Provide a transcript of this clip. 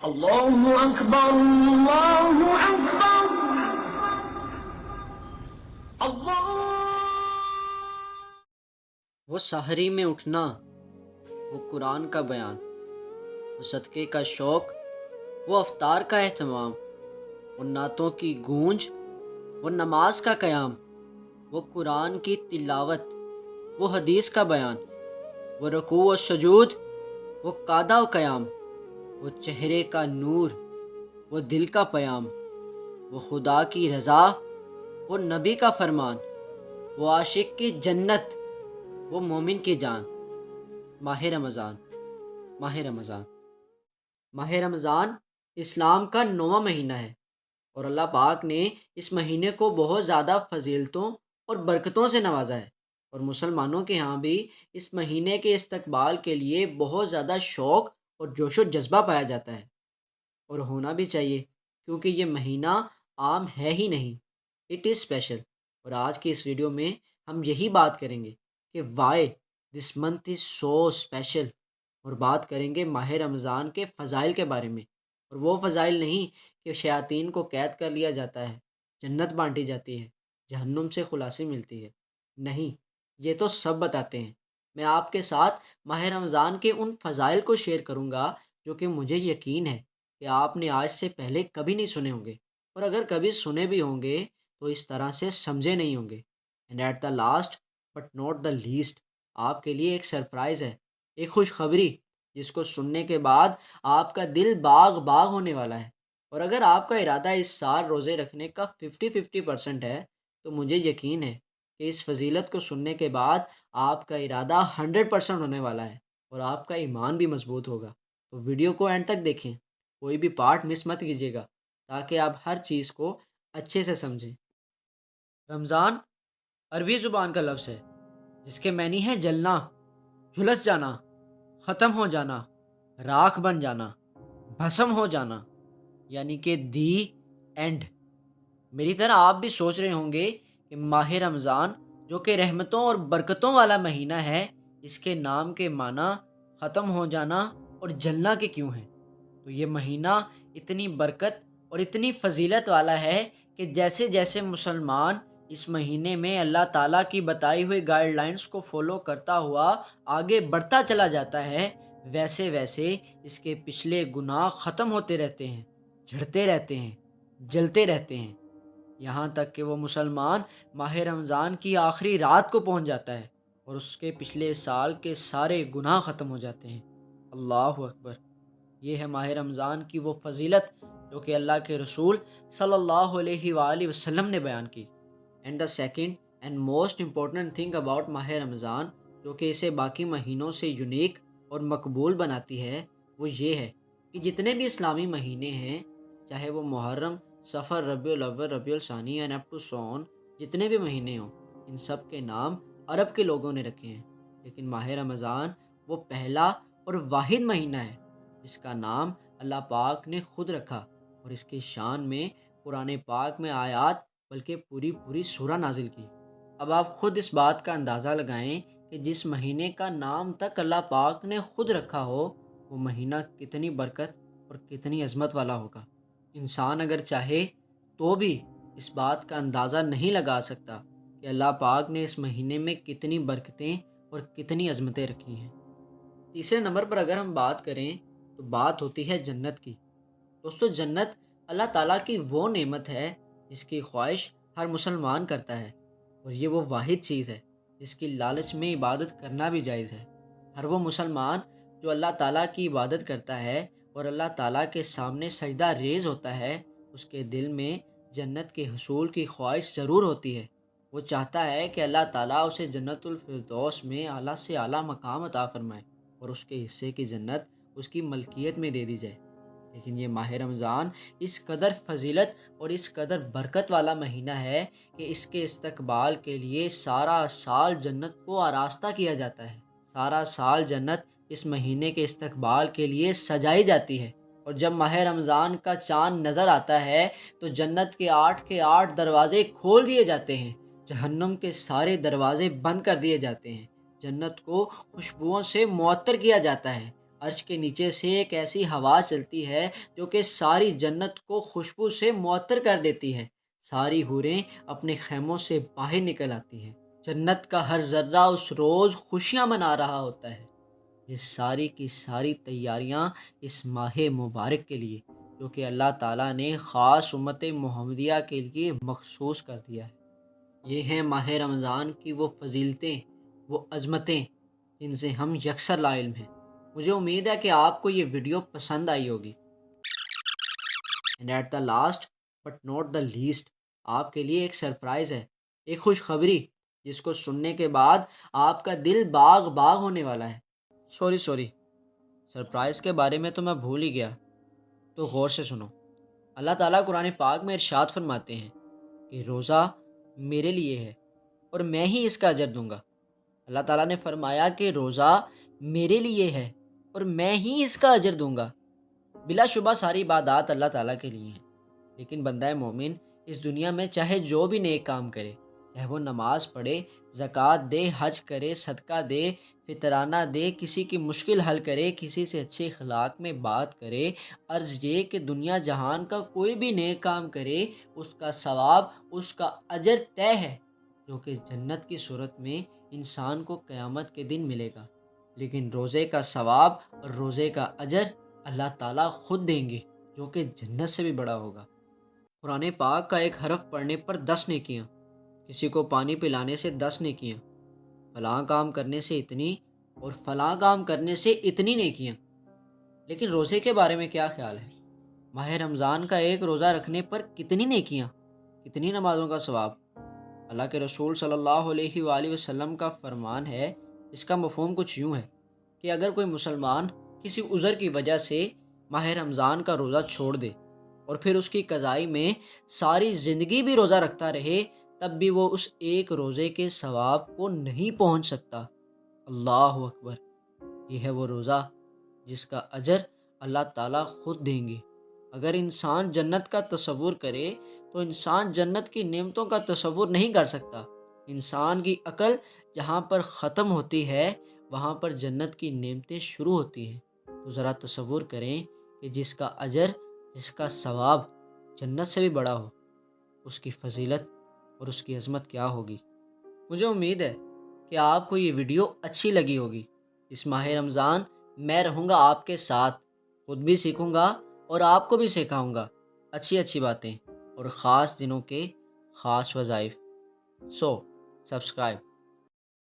الله أكبر الله أكبر الله. وہ سحری میں اٹھنا، وہ قرآن کا بیان، وہ صدقے کا شوق، وہ افطار کا اہتمام، وہ نعتوں کی گونج، وہ نماز کا قیام، وہ قرآن کی تلاوت، وہ حدیث کا بیان، وہ رکوع و سجود، وہ قعدہ و قیام، وہ چہرے کا نور، وہ دل کا پیام، وہ خدا کی رضا، وہ نبی کا فرمان، وہ عاشق کی جنت، وہ مومن کی جان. ماہ رمضان. ماہ رمضان ماہ رمضان اسلام کا 9واں مہینہ ہے، اور اللہ پاک نے اس مہینے کو بہت زیادہ فضیلتوں اور برکتوں سے نوازا ہے، اور مسلمانوں کے ہاں بھی اس مہینے کے استقبال کے لیے بہت زیادہ شوق اور جوش و جذبہ پایا جاتا ہے، اور ہونا بھی چاہیے، کیونکہ یہ مہینہ عام ہے ہی نہیں، اٹ از اسپیشل. اور آج کی اس ویڈیو میں ہم یہی بات کریں گے کہ why this month is so special, اور بات کریں گے ماہ رمضان کے فضائل کے بارے میں. اور وہ فضائل نہیں کہ شیاطین کو قید کر لیا جاتا ہے، جنت بانٹی جاتی ہے، جہنم سے خلاصی ملتی ہے، نہیں، یہ تو سب بتاتے ہیں. میں آپ کے ساتھ ماہ رمضان کے ان فضائل کو شیئر کروں گا جو کہ مجھے یقین ہے کہ آپ نے آج سے پہلے کبھی نہیں سنے ہوں گے، اور اگر کبھی سنے بھی ہوں گے تو اس طرح سے سمجھے نہیں ہوں گے. And at the last but not the least, آپ کے لیے ایک سرپرائز ہے، ایک خوشخبری جس کو سننے کے بعد آپ کا دل باغ باغ ہونے والا ہے. اور اگر آپ کا ارادہ اس سال روزے رکھنے کا 50% ہے تو مجھے یقین ہے کہ اس فضیلت کو سننے کے بعد آپ کا ارادہ 100% ہونے والا ہے، اور آپ کا ایمان بھی مضبوط ہوگا. تو ویڈیو کو اینڈ تک دیکھیں، کوئی بھی پارٹ مس مت کیجیے گا، تاکہ آپ ہر چیز کو اچھے سے سمجھیں. رمضان عربی زبان کا لفظ ہے جس کے معنی ہے جلنا، جھلس جانا، ختم ہو جانا، راکھ بن جانا، بھسم ہو جانا، یعنی کہ دی اینڈ. میری طرح آپ بھی سوچ رہے ہوں گے کہ ماہ رمضان جو کہ رحمتوں اور برکتوں والا مہینہ ہے، اس کے نام کے معنی ختم ہو جانا اور جلنا کے کیوں ہیں؟ تو یہ مہینہ اتنی برکت اور اتنی فضیلت والا ہے کہ جیسے جیسے مسلمان اس مہینے میں اللہ تعالیٰ کی بتائی ہوئی گائیڈ لائنز کو فالو کرتا ہوا آگے بڑھتا چلا جاتا ہے، ویسے ویسے اس کے پچھلے گناہ ختم ہوتے رہتے ہیں، جھڑتے رہتے ہیں، جلتے رہتے ہیں، یہاں تک کہ وہ مسلمان ماہ رمضان کی آخری رات کو پہنچ جاتا ہے اور اس کے پچھلے سال کے سارے گناہ ختم ہو جاتے ہیں. اللہ اکبر. یہ ہے ماہ رمضان کی وہ فضیلت جو کہ اللہ کے رسول صلی اللہ علیہ وآلہ وسلم نے بیان کی. And the second and most important thing about ماہ رمضان جو کہ اسے باقی مہینوں سے یونیک اور مقبول بناتی ہے، وہ یہ ہے کہ جتنے بھی اسلامی مہینے ہیں، چاہے وہ محرم، صفر، ربیع الاول، ربیع الثانی اینڈ اپ ٹو سون، جتنے بھی مہینے ہوں، ان سب کے نام عرب کے لوگوں نے رکھے ہیں، لیکن ماہ رمضان وہ پہلا اور واحد مہینہ ہے جس کا نام اللہ پاک نے خود رکھا، اور اس کی شان میں قرآن پاک میں آیات بلکہ پوری سورہ نازل کی. اب آپ خود اس بات کا اندازہ لگائیں کہ جس مہینے کا نام تک اللہ پاک نے خود رکھا ہو، وہ مہینہ کتنی برکت اور کتنی عظمت والا ہوگا. انسان اگر چاہے تو بھی اس بات کا اندازہ نہیں لگا سکتا کہ اللہ پاک نے اس مہینے میں کتنی برکتیں اور کتنی عظمتیں رکھی ہیں. تیسرے نمبر پر اگر ہم بات کریں تو بات ہوتی ہے جنت کی. دوستو، جنت اللہ تعالیٰ کی وہ نعمت ہے جس کی خواہش ہر مسلمان کرتا ہے، اور یہ وہ واحد چیز ہے جس کی لالچ میں عبادت کرنا بھی جائز ہے. ہر وہ مسلمان جو اللہ تعالیٰ کی عبادت کرتا ہے اور اللہ تعالیٰ کے سامنے سجدہ ریز ہوتا ہے، اس کے دل میں جنت کے حصول کی خواہش ضرور ہوتی ہے. وہ چاہتا ہے کہ اللہ تعالیٰ اسے جنت الفردوس میں اعلیٰ سے اعلیٰ مقام عطا فرمائے اور اس کے حصے کی جنت اس کی ملکیت میں دے دی جائے. لیکن یہ ماہ رمضان اس قدر فضیلت اور اس قدر برکت والا مہینہ ہے کہ اس کے استقبال کے لیے سارا سال جنت کو آراستہ کیا جاتا ہے. سارا سال جنت اس مہینے کے استقبال کے لیے سجائی جاتی ہے، اور جب ماہ رمضان کا چاند نظر آتا ہے تو جنت کے 8 دروازے کھول دیے جاتے ہیں، جہنم کے سارے دروازے بند کر دیے جاتے ہیں، جنت کو خوشبوؤں سے معطر کیا جاتا ہے، عرش کے نیچے سے ایک ایسی ہوا چلتی ہے جو کہ ساری جنت کو خوشبو سے معطر کر دیتی ہے۔ ساری حوریں اپنے خیموں سے باہر نکل آتی ہیں۔ جنت کا ہر ذرہ اس روز خوشیاں منا رہا ہوتا ہے۔ یہ ساری کی ساری تیاریاں اس ماہ مبارک کے لیے جو کہ اللہ تعالیٰ نے خاص امت محمدیہ کے لیے مخصوص کر دیا ہے۔ یہ ہیں ماہ رمضان کی وہ فضیلتیں، وہ عظمتیں جن سے ہم یکسر لا علم ہیں۔ مجھے امید ہے کہ آپ کو یہ ویڈیو پسند آئی ہوگی۔ And at the last but not the least, آپ کے لیے ایک سرپرائز ہے، ایک خوشخبری جس کو سننے کے بعد آپ کا دل باغ باغ ہونے والا ہے۔ سوری سرپرائز کے بارے میں تو میں بھول ہی گیا، تو غور سے سنو۔ اللہ تعالیٰ قرآن پاک میں ارشاد فرماتے ہیں کہ روزہ میرے لیے ہے اور میں ہی اس کا اجر دوں گا۔ اللہ تعالیٰ نے فرمایا کہ روزہ میرے لیے ہے اور میں ہی اس کا اجر دوں گا۔ بلا شبہ ساری عبادات اللہ تعالیٰ کے لیے ہیں، لیکن بندہ مومن اس دنیا میں چاہے جو بھی نیک کام کرے، چاہے وہ نماز پڑھے، زکوٰۃ دے، حج کرے، صدقہ دے، فطرانہ دے، کسی کی مشکل حل کرے، کسی سے اچھے اخلاق میں بات کرے، عرض یہ کہ دنیا جہان کا کوئی بھی نیک کام کرے، اس کا ثواب، اس کا اجر طے ہے، جو کہ جنت کی صورت میں انسان کو قیامت کے دن ملے گا۔ لیکن روزے کا ثواب اور روزے کا اجر اللہ تعالیٰ خود دیں گے، جو کہ جنت سے بھی بڑا ہوگا۔ قرآن پاک کا ایک حرف پڑھنے پر 10 نیکیاں، کسی کو پانی پلانے سے 10 نیکیاں، فلاں کام کرنے سے اتنی اور فلاں کام کرنے سے اتنی نیکیاں۔ لیکن روزے کے بارے میں کیا خیال ہے؟ ماہ رمضان کا ایک روزہ رکھنے پر کتنی نیکیاں، کتنی نمازوں کا ثواب؟ اللہ کے رسول صلی اللہ علیہ وآلہ وسلم کا فرمان ہے، اس کا مفہوم کچھ یوں ہے کہ اگر کوئی مسلمان کسی عذر کی وجہ سے ماہ رمضان کا روزہ چھوڑ دے اور پھر اس کی قضائی میں ساری زندگی بھی روزہ رکھتا رہے، تب بھی وہ اس ایک روزے کے ثواب کو نہیں پہنچ سکتا۔ اللہ اکبر! یہ ہے وہ روزہ جس کا اجر اللہ تعالیٰ خود دیں گے۔ اگر انسان جنت کا تصور کرے تو انسان جنت کی نعمتوں کا تصور نہیں کر سکتا۔ انسان کی عقل جہاں پر ختم ہوتی ہے، وہاں پر جنت کی نعمتیں شروع ہوتی ہیں۔ تو ذرا تصور کریں کہ جس کا اجر، جس کا ثواب جنت سے بھی بڑا ہو، اس کی فضیلت اور اس کی عظمت کیا ہوگی۔ مجھے امید ہے کہ آپ کو یہ ویڈیو اچھی لگی ہوگی۔ اس ماہ رمضان میں رہوں گا آپ کے ساتھ، خود بھی سیکھوں گا اور آپ کو بھی سکھاؤں گا اچھی باتیں اور خاص دنوں کے خاص وظائف۔ سبسکرائب